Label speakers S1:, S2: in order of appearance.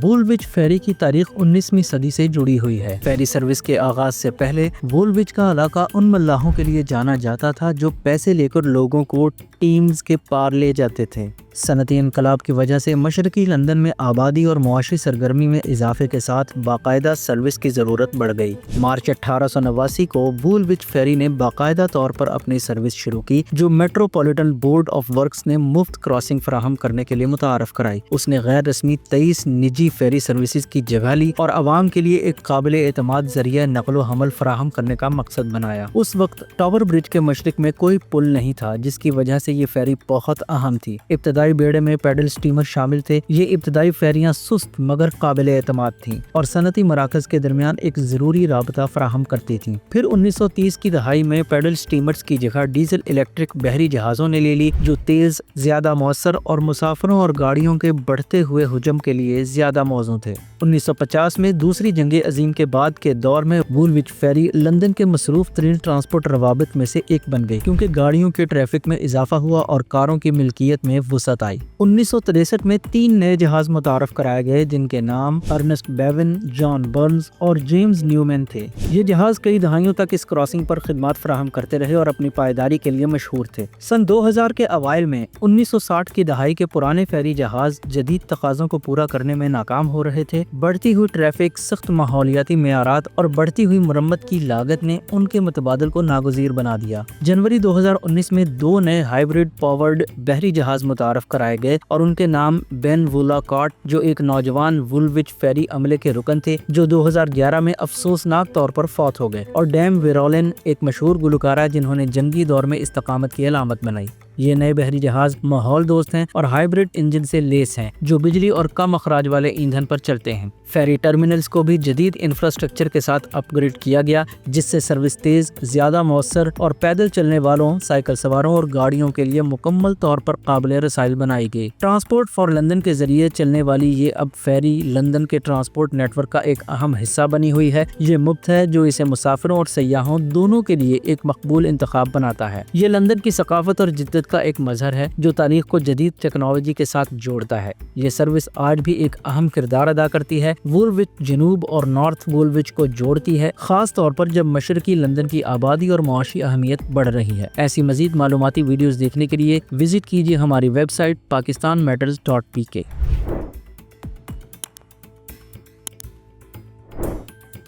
S1: وولوچ ferry کی تاریخ 19ویں صدی سے جڑی ہوئی ہے۔ فیری سروس کے آغاز سے پہلے وولوچ کا علاقہ ان ملاحوں کے لیے جانا جاتا تھا جو پیسے لے کر لوگوں کو ٹیمز کے پار لے جاتے تھے۔ صنعتی انقلاب کی وجہ سے مشرقی لندن میں آبادی اور معاشی سرگرمی میں اضافے کے ساتھ باقاعدہ سروس کی ضرورت بڑھ گئی۔ مارچ 1889 کو وولوچ فیری نے باقاعدہ طور پر اپنی سروس شروع کی، جو میٹروپولیٹن بورڈ آف ورکس نے مفت کراسنگ فراہم کرنے کے لیے متعارف کرائی۔ اس نے غیر رسمی 23 نجی فیری سروسز کی جگہ لی اور عوام کے لیے ایک قابل اعتماد ذریعہ نقل و حمل فراہم کرنے کا مقصد بنایا۔ اس وقت ٹاور برج کے مشرق میں کوئی پل نہیں تھا، جس کی وجہ سے یہ فیری بہت اہم تھی۔ ابتدائی بیڑے میں پیڈل سٹیمر شامل تھے۔ یہ ابتدائی فیریاں سست مگر قابل اعتماد تھیں اور صنعتی مراکز کے درمیان ایک ضروری رابطہ فراہم کرتی تھیں۔ پھر 1930 کی دہائی میں پیڈل سٹیمرز کی جگہ ڈیزل الیکٹرک بحری جہازوں نے لے لی، جو تیز، زیادہ مؤثر اور مسافروں اور گاڑیوں کے بڑھتے ہوئے حجم کے لیے زیادہ موزوں تھے۔ 1950 میں دوسری جنگ عظیم کے بعد کے دور میں وولوچ فیری لندن کے مصروف ترین ٹرانسپورٹ روابط میں سے ایک بن گئی، کیونکہ گاڑیوں کے ٹریفک میں اضافہ ہوا اور کاروں کی ملکیت میں وسعت آئی۔ 1963 میں 3 نئے جہاز متعارف کرائے گئے، جن کے نام ارنسٹ بیون، جان برنز اور جیمز نیومین تھے۔ یہ جہاز کئی دہائیوں تک اس کراسنگ پر خدمات فراہم کرتے رہے اور اپنی پائیداری کے لیے مشہور تھے۔ سن 2000 کے اوائل میں 1960 کی دہائی کے پرانے فیری جہاز جدید تقاضوں کو پورا کرنے میں ناکام ہو رہے تھے۔ بڑھتی ہوئی ٹریفک، سخت ماحولیاتی معیارات اور بڑھتی ہوئی مرمت کی لاگت نے ان کے متبادل کو ناگزیر بنا دیا۔ جنوری 2019 میں 2 نئے ہائیبرڈ پاورڈ بحری جہاز متعارف کرائے گئے اور ان کے نام بین وولاکاٹ، جو ایک نوجوان وولوچ فیری عملے کے رکن تھے جو 2011 میں افسوسناک طور پر فوت ہو گئے، اور ڈیم ویرولن، ایک مشہور گلوکارہ جنہوں نے جنگی دور میں استقامت کی علامت بنائی۔ یہ نئے بحری جہاز ماحول دوست ہیں اور ہائیبرڈ انجن سے لیس ہیں، جو بجلی اور کم اخراج والے ایندھن پر چلتے ہیں۔ فیری ٹرمینلز کو بھی جدید انفراسٹرکچر کے ساتھ اپ گریڈ کیا گیا، جس سے سروس تیز، زیادہ مؤثر اور پیدل چلنے والوں، سائیکل سواروں اور گاڑیوں کے لیے مکمل طور پر قابل رسائی بنائی گئی۔ ٹرانسپورٹ فار لندن کے ذریعے چلنے والی یہ اب فیری لندن کے ٹرانسپورٹ نیٹ ورک کا ایک اہم حصہ بنی ہوئی ہے۔ یہ مفت ہے، جو اسے مسافروں اور سیاحوں دونوں کے لیے ایک مقبول انتخاب بناتا ہے۔ یہ لندن کی ثقافت اور جدت کا ایک مظہر ہے، جو تاریخ کو جدید ٹیکنالوجی کے ساتھ جوڑتا ہے۔ یہ سروس آج بھی ایک اہم کردار ادا کرتی ہے، وولوچ جنوب اور نارتھ وولوچ کو جوڑتی ہے، خاص طور پر جب مشرقی لندن کی آبادی اور معاشی اہمیت بڑھ رہی ہے۔ ایسی مزید معلوماتی ویڈیوز دیکھنے کے لیے وزٹ کیجیے ہماری ویب سائٹ pakistanmatters.pk۔